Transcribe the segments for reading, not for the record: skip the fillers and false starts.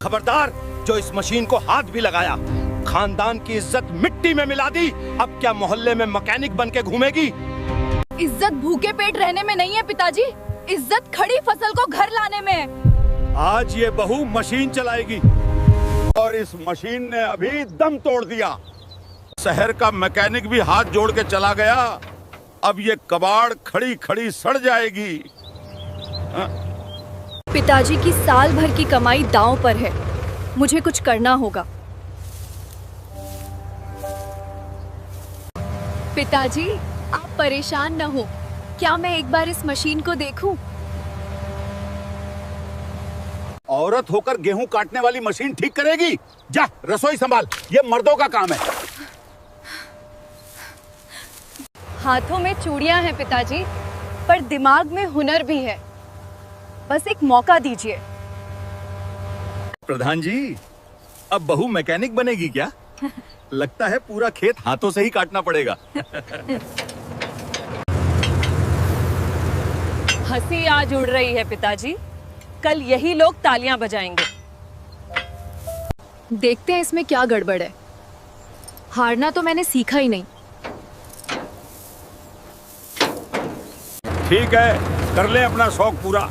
खबरदार, जो इस मशीन को हाथ भी लगाया, खानदान की इज्जत मिट्टी में मिला दी। अब क्या मोहल्ले में मैकेनिक बन के घूमेगी? इज्जत भूखे पेट रहने में नहीं है पिताजी, इज्जत खड़ी फसल को घर लाने में है। आज ये बहू मशीन चलाएगी और इस मशीन ने अभी दम तोड़ दिया। शहर का मैकेनिक भी हाथ जोड़ के चला गया। अब ये कबाड़ खड़ी खड़ी सड़ जाएगी। पिताजी की साल भर की कमाई दांव पर है, मुझे कुछ करना होगा। पिताजी आप परेशान न हो, क्या मैं एक बार इस मशीन को देखूं? औरत होकर गेहूं काटने वाली मशीन ठीक करेगी? जा रसोई संभाल, ये मर्दों का काम है। हाथों में चूड़ियां हैं पिताजी, पर दिमाग में हुनर भी है। बस एक मौका दीजिए। प्रधान जी, अब बहू मैकेनिक बनेगी क्या? लगता है पूरा खेत हाथों से ही काटना पड़ेगा। हंसी आज उड़ रही है पिताजी, कल यही लोग तालियां बजाएंगे। देखते हैं इसमें क्या गड़बड़ है। हारना तो मैंने सीखा ही नहीं। ठीक है, कर ले अपना शौक पूरा।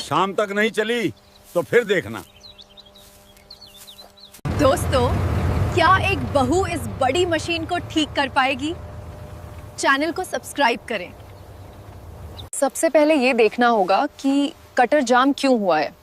शाम तक नहीं चली तो फिर देखना। दोस्तों, क्या एक बहू इस बड़ी मशीन को ठीक कर पाएगी? चैनल को सब्सक्राइब करें। सबसे पहले ये देखना होगा कि कटर जाम क्यों हुआ है।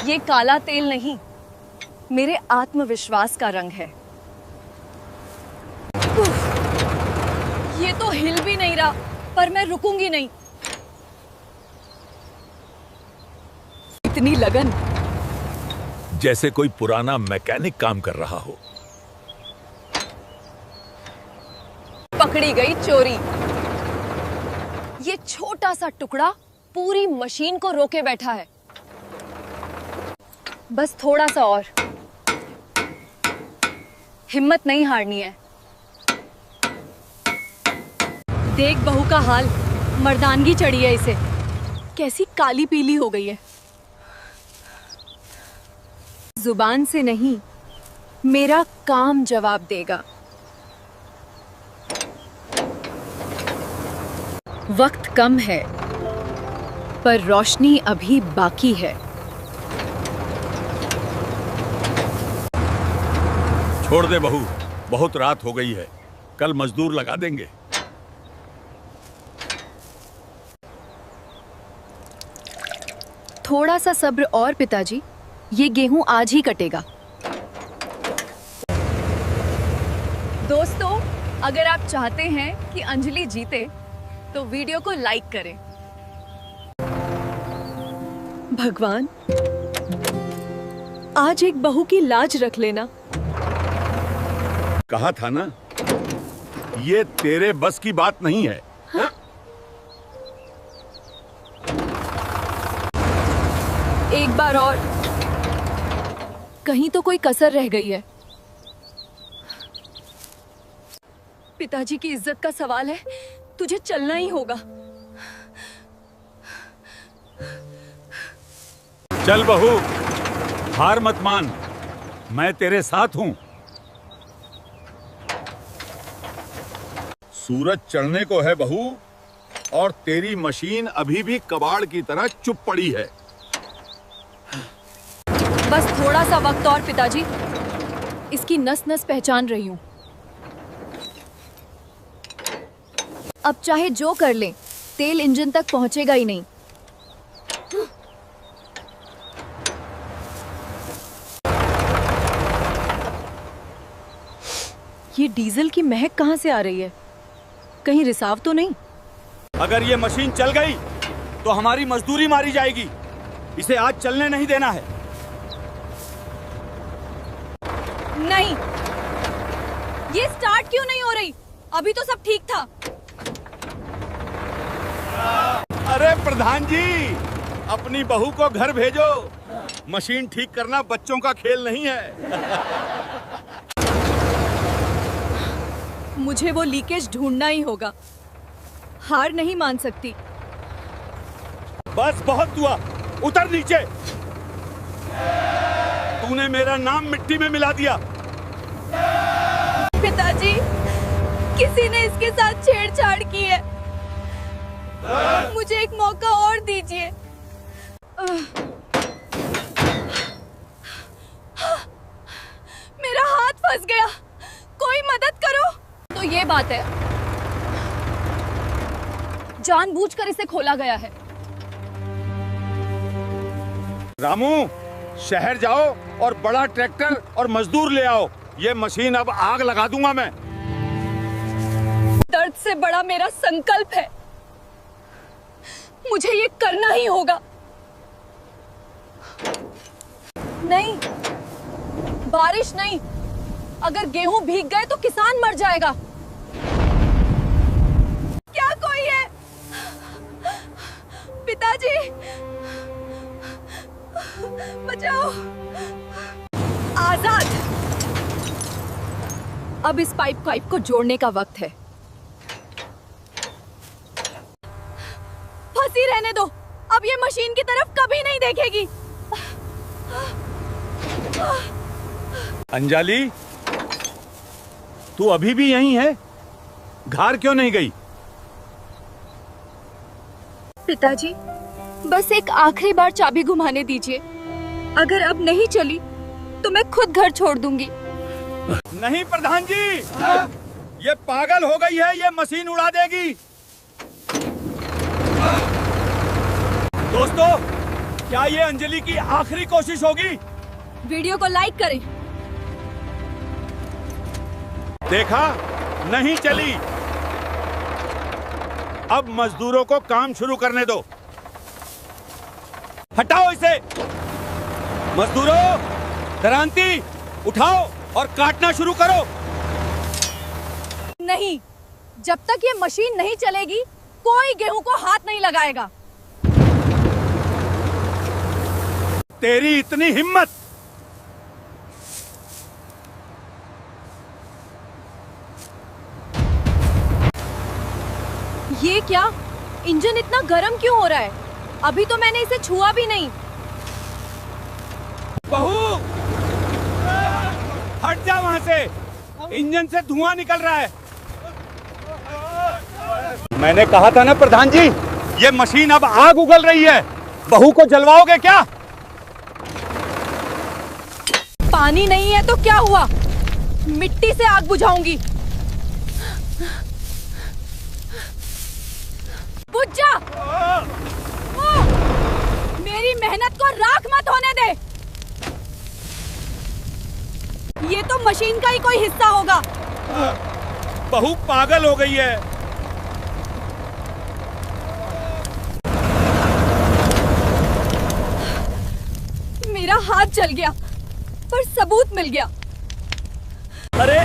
ये काला तेल नहीं, मेरे आत्मविश्वास का रंग है। ये तो हिल भी नहीं रहा, पर मैं रुकूंगी नहीं। इतनी लगन, जैसे कोई पुराना मैकेनिक काम कर रहा हो। पकड़ी गई चोरी। ये छोटा सा टुकड़ा पूरी मशीन को रोके बैठा है। बस थोड़ा सा और, हिम्मत नहीं हारनी है। देख बहू का हाल, मर्दानगी चढ़ी है इसे। कैसी काली पीली हो गई है। जुबान से नहीं, मेरा काम जवाब देगा। वक्त कम है, पर रोशनी अभी बाकी है। छोड़ दे बहू, बहुत रात हो गई है, कल मजदूर लगा देंगे। थोड़ा सा सब्र और पिताजी, ये गेहूं आज ही कटेगा। दोस्तों, अगर आप चाहते हैं कि अंजलि जीते तो वीडियो को लाइक करें। भगवान, आज एक बहू की लाज रख लेना। कहा था ना, ये तेरे बस की बात नहीं है। हाँ? एक बार और, कहीं तो कोई कसर रह गई है। पिताजी की इज्जत का सवाल है, तुझे चलना ही होगा। चल बहू, हार मत मान, मैं तेरे साथ हूं। सूरज चढ़ने को है बहू, और तेरी मशीन अभी भी कबाड़ की तरह चुप पड़ी है। बस थोड़ा सा वक्त और पिताजी, इसकी नस नस पहचान रही हूं। अब चाहे जो कर लें, तेल इंजन तक पहुंचेगा ही नहीं। ये डीजल की महक कहां से आ रही है? कहीं रिसाव तो नहीं? अगर ये मशीन चल गई तो हमारी मजदूरी मारी जाएगी। इसे आज चलने नहीं देना है। नहीं, ये स्टार्ट क्यों नहीं हो रही? अभी तो सब ठीक था। अरे प्रधान जी, अपनी बहू को घर भेजो। मशीन ठीक करना बच्चों का खेल नहीं है। मुझे वो लीकेज ढूंढना ही होगा। हार नहीं मान सकती। बस बहुत हुआ, उतर नीचे। तूने मेरा नाम मिट्टी में मिला दिया। पिताजी, किसी ने इसके साथ छेड़छाड़ की है। मुझे एक मौका और दीजिए। मेरा हाथ फंस गया, कोई मदद करो। तो ये बात है, जानबूझकर इसे खोला गया है। रामू, शहर जाओ और बड़ा ट्रैक्टर और मजदूर ले आओ। ये मशीन अब आग लगा दूंगा मैं। दर्द से बड़ा मेरा संकल्प है, मुझे ये करना ही होगा। नहीं, बारिश नहीं। अगर गेहूं भीग गए तो किसान मर जाएगा। क्या कोई है? पिताजी, बचाओ। आजाद। अब इस पाइप को जोड़ने का वक्त है। फंसी रहने दो, अब ये मशीन की तरफ कभी नहीं देखेगी। अंजलि, तू अभी भी यहीं है? घर क्यों नहीं गई? पिताजी, बस एक आखिरी बार चाबी घुमाने दीजिए। अगर अब नहीं चली तो मैं खुद घर छोड़ दूंगी। नहीं प्रधान जी, ये पागल हो गई है, ये मशीन उड़ा देगी। दोस्तों, क्या ये अंजलि की आखिरी कोशिश होगी? वीडियो को लाइक करें। देखा, नहीं चली। अब मजदूरों को काम शुरू करने दो। हटाओ इसे। मजदूरों, क्रांति, उठाओ और काटना शुरू करो। नहीं, जब तक ये मशीन नहीं चलेगी कोई गेहूं को हाथ नहीं लगाएगा। तेरी इतनी हिम्मत! ये क्या? इंजन इतना गर्म क्यों हो रहा है? अभी तो मैंने इसे छुआ भी नहीं। बहू, हट जा वहां से। इंजन से धुआं निकल रहा है। मैंने कहा था ना प्रधान जी, ये मशीन अब आग उगल रही है। बहू को जलवाओगे क्या? पानी नहीं है तो क्या हुआ? मिट्टी से आग बुझाऊंगी। बुझ जा। मेरी मेहनत को राख मत होने दे। ये तो मशीन का ही कोई हिस्सा होगा। बहू पागल हो गई है। मेरा हाथ जल गया पर सबूत मिल गया। अरे,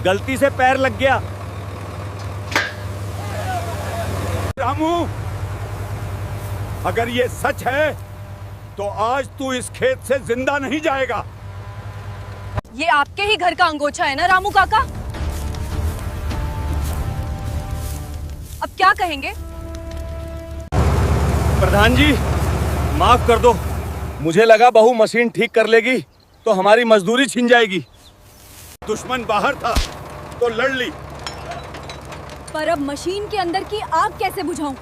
गलती से पैर लग गया। रामू, अगर ये सच है तो आज तू इस खेत से जिंदा नहीं जाएगा। ये आपके ही घर का अंगोछा है ना रामू काका? अब क्या कहेंगे? प्रधान जी, माफ कर दो। मुझे लगा बहू मशीन ठीक कर लेगी तो हमारी मजदूरी छिन जाएगी। दुश्मन बाहर था तो लड़ ली। पर अब मशीन के अंदर की आग कैसे बुझाऊं?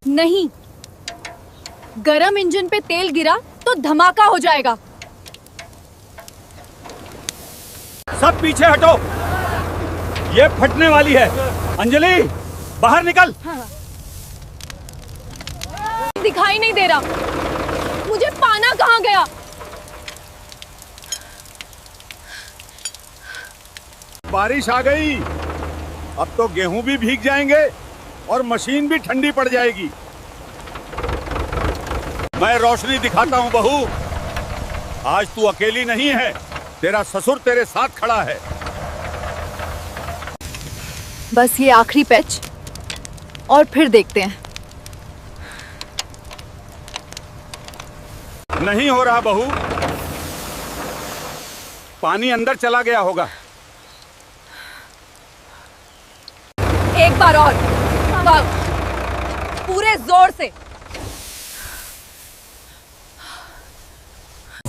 नहीं, गरम इंजन पे तेल गिरा तो धमाका हो जाएगा। सब पीछे हटो, ये फटने वाली है। अंजलि, बाहर निकल। दिखाई नहीं दे रहा, मुझे पाना कहाँ गया? बारिश आ गई, अब तो गेहूं भी भीग जाएंगे और मशीन भी ठंडी पड़ जाएगी। मैं रोशनी दिखाता हूं बहू। आज तू अकेली नहीं है, तेरा ससुर तेरे साथ खड़ा है। बस ये आखिरी पैच और फिर देखते हैं। नहीं हो रहा बहू, पानी अंदर चला गया होगा। एक बार और, पूरे जोर से।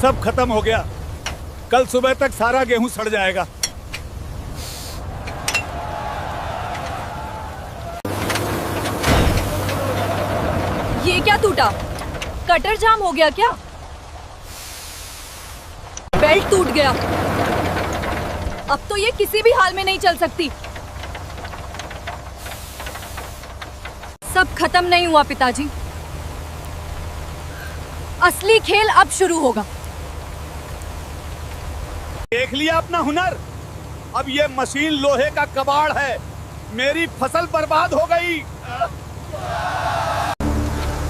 सब खत्म हो गया, कल सुबह तक सारा गेहूं सड़ जाएगा। ये क्या टूटा? कटर जाम हो गया क्या? बेल्ट टूट गया। अब तो ये किसी भी हाल में नहीं चल सकती। सब खत्म नहीं हुआ पिताजी, असली खेल अब शुरू होगा। देख लिया अपना हुनर? अब ये मशीन लोहे का कबाड़ है। मेरी फसल बर्बाद हो गई।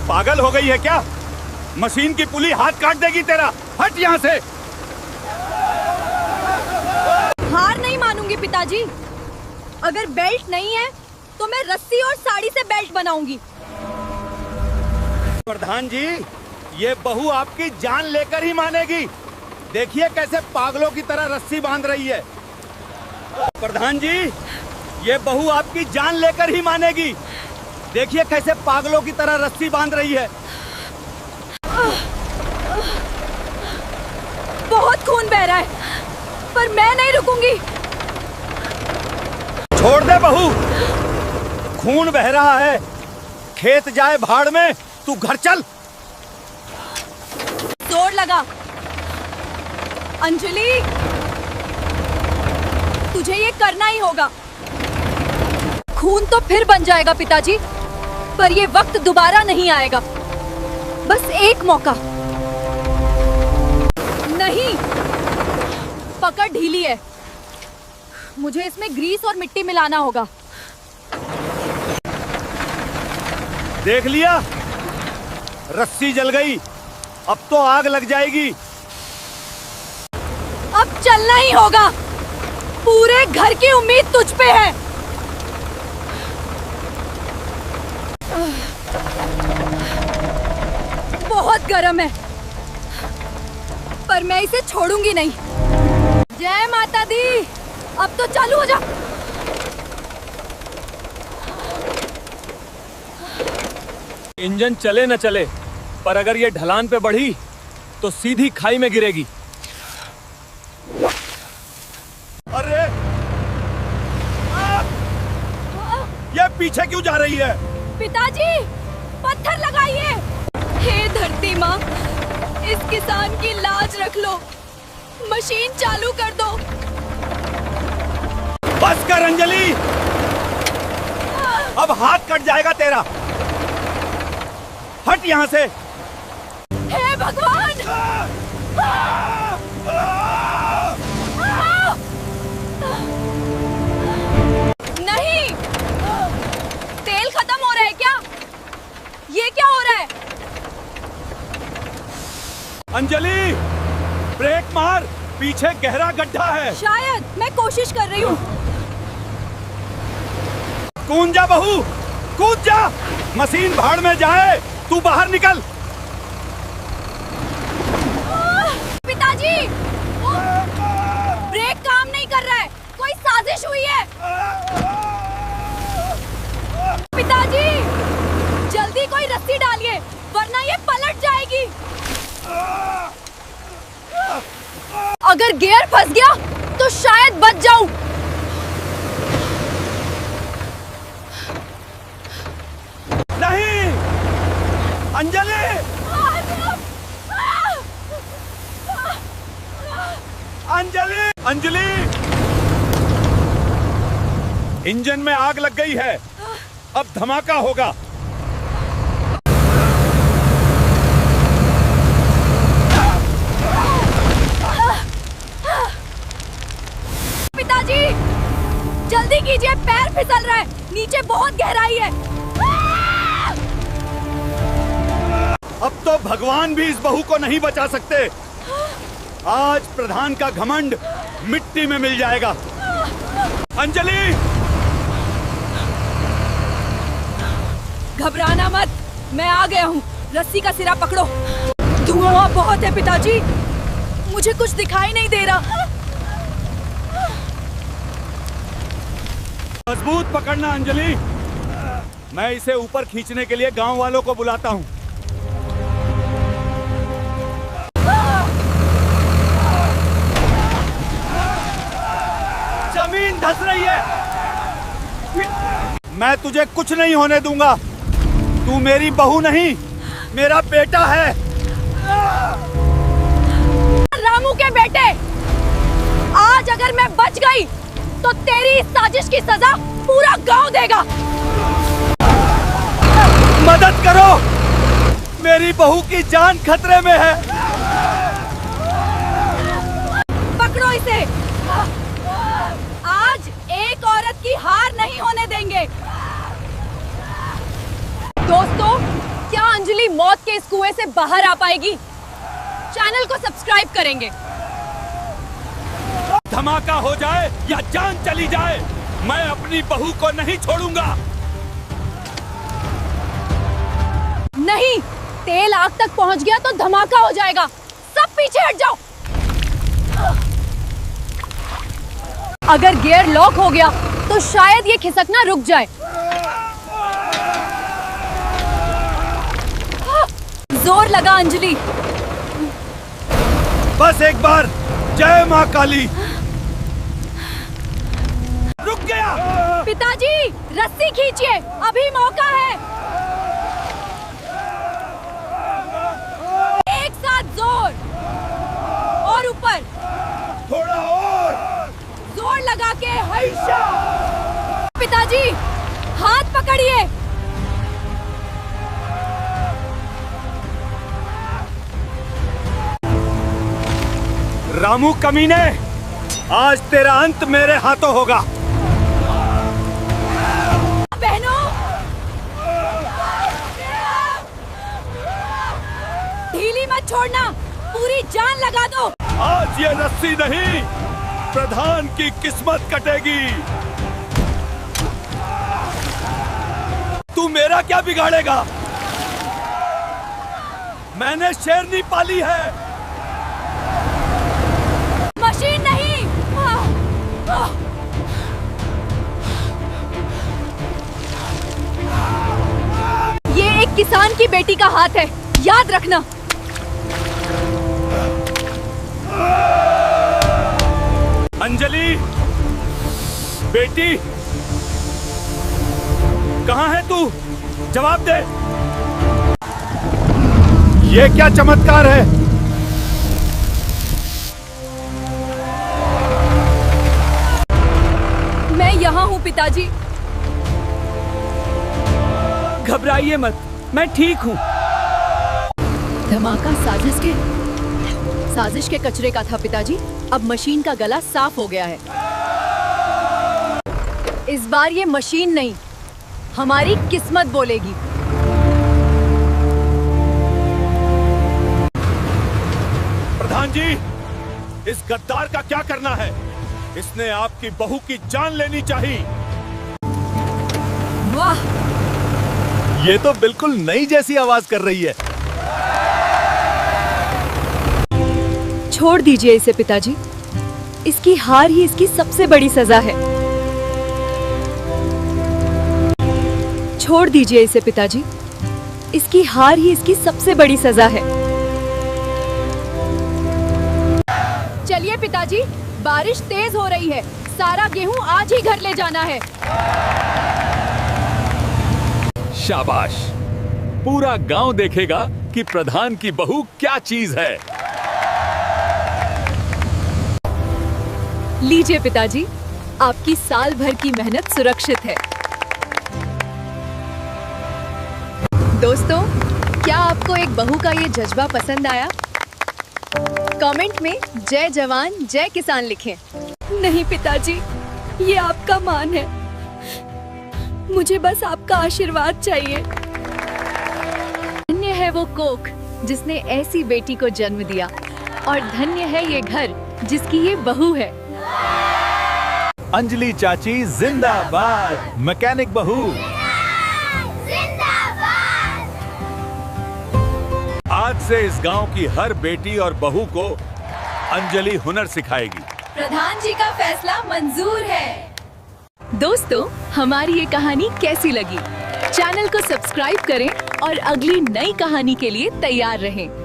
पागल हो गई है क्या? मशीन की पुली हाथ काट देगी तेरा। हट यहाँ से। हार नहीं मानूंगी पिताजी। अगर बेल्ट नहीं है तो मैं रस्सी और साड़ी से बेल्ट बनाऊंगी। प्रधान जी, ये बहू आपकी जान लेकर ही मानेगी। देखिए कैसे पागलों की तरह रस्सी बांध रही है। प्रधान जी, ये बहू आपकी जान लेकर ही मानेगी। देखिए कैसे पागलों की तरह रस्सी बांध रही है। बहुत खून बह रहा है, पर मैं नहीं रुकूंगी। छोड़ दे बहू, खून बह रहा है, खेत जाए भाड़ में, तू घर चल। जोर लगा। अंजलि, तुझे ये करना ही होगा। खून तो फिर बन जाएगा पिताजी, पर ये वक्त दोबारा नहीं आएगा। बस एक मौका। नहीं, पकड़ ढीली है। मुझे इसमें ग्रीस और मिट्टी मिलाना होगा। देख लिया, रस्सी जल गई। अब तो आग लग जाएगी। अब चलना ही होगा। पूरे घर की उम्मीद तुझ पे है। बहुत गर्म है, पर मैं इसे छोड़ूंगी नहीं। जय माता दी। अब तो चालू हो जा। इंजन चले न चले, पर अगर ये ढलान पे बढ़ी तो सीधी खाई में गिरेगी। अरे ये पीछे क्यों जा रही है? पिताजी, पत्थर लगाइए। हे धरती माँ, इस किसान की लाज रख लो। मशीन चालू कर दो। बस कर अंजलि, अब हाथ कट जाएगा तेरा। हट यहाँ से। हे भगवान! नहीं, तेल खत्म हो रहा है क्या? ये क्या हो रहा है? अंजलि, ब्रेक मार, पीछे गहरा गड्ढा है। शायद। मैं कोशिश कर रही हूँ। कूद जा बहू, कूद जा। मशीन भाड़ में जाए, तू बाहर निकल। पिताजी, ब्रेक काम नहीं कर रहा है। कोई साजिश हुई है। पिताजी, जल्दी कोई रस्सी डालिए, वरना ये पलट जाएगी। अगर गियर फंस गया तो शायद बच जाऊं। नहीं अंजलि, अंजलि, अंजलि, इंजन में आग लग गई है। अब धमाका होगा। पिताजी, जल्दी कीजिए, पैर फिसल रहा है। नीचे बहुत गहराई है। अब तो भगवान भी इस बहू को नहीं बचा सकते। आज प्रधान का घमंड मिट्टी में मिल जाएगा। अंजलि, घबराना मत, मैं आ गया हूँ। रस्सी का सिरा पकड़ो। धुआं बहुत है पिताजी, मुझे कुछ दिखाई नहीं दे रहा। मजबूत पकड़ना अंजलि। मैं इसे ऊपर खींचने के लिए गांव वालों को बुलाता हूँ। जमीन धंस रही है। मैं तुझे कुछ नहीं होने दूंगा। तू मेरी बहू नहीं, मेरा बेटा है। रामू के बेटे, आज अगर मैं बच गई तो तेरी इस साजिश की सजा पूरा गांव देगा। मदद करो, मेरी बहू की जान खतरे में है। पकड़ो इसे। आज एक औरत की हार नहीं होने देंगे। दोस्तों, क्या अंजलि मौत के इस कुएं से बाहर आ पाएगी? चैनल को सब्सक्राइब करेंगे। धमाका हो जाए या जान चली जाए, मैं अपनी बहू को नहीं छोड़ूंगा। नहीं, तेल आग तक पहुंच गया तो धमाका हो जाएगा। सब पीछे हट जाओ। अगर गियर लॉक हो गया तो शायद ये खिसकना रुक जाए। जोर लगा अंजलि। बस एक बार, जय माँ काली। रुक गया। पिताजी, रस्सी खींचिए, अभी मौका है। एक साथ जोर और ऊपर, थोड़ा और जोर लगा के। हैशा! पिताजी, हाथ पकड़िए। रामू कमीने, आज तेरा अंत मेरे हाथों होगा। बहनों, ढीली मत छोड़ना, पूरी जान लगा दो। आज ये रस्सी नहीं, प्रधान की किस्मत कटेगी। तू मेरा क्या बिगाड़ेगा? मैंने शेरनी पाली है, मशीन नहीं। ये एक किसान की बेटी का हाथ है, याद रखना। अंजलि बेटी, कहाँ है तू? जवाब दे। ये क्या चमत्कार है? मैं यहाँ हूँ पिताजी। घबराइए मत, मैं ठीक हूँ। धमाका साजिश के कचरे का था पिताजी। अब मशीन का गला साफ हो गया है। इस बार ये मशीन नहीं, हमारी किस्मत बोलेगी। प्रधान जी, इस गद्दार का क्या करना है? इसने आपकी बहू की जान लेनी चाहिए। वाह, ये तो बिल्कुल नई जैसी आवाज कर रही है। छोड़ दीजिए इसे पिताजी। इसकी हार ही इसकी सबसे बड़ी सजा है। छोड़ दीजिए इसे पिताजी। इसकी हार ही इसकी सबसे बड़ी सजा है। चलिए पिताजी, बारिश तेज हो रही है। सारा गेहूं आज ही घर ले जाना है। शाबाश, पूरा गांव देखेगा कि प्रधान की बहू क्या चीज है। लीजिए पिताजी, आपकी साल भर की मेहनत सुरक्षित है। दोस्तों, क्या आपको एक बहू का ये जज्बा पसंद आया? कमेंट में जय जवान जय किसान लिखें। नहीं पिताजी, ये आपका मान है। मुझे बस आपका आशीर्वाद चाहिए। धन्य है वो कोख जिसने ऐसी बेटी को जन्म दिया, और धन्य है ये घर जिसकी ये बहू है। अंजलि चाची जिंदाबाद, मैकेनिक बहू आज से इस गांव की हर बेटी और बहू को अंजलि हुनर सिखाएगी। प्रधान जी का फैसला मंजूर है। दोस्तों, हमारी ये कहानी कैसी लगी? चैनल को सब्सक्राइब करें और अगली नई कहानी के लिए तैयार रहें।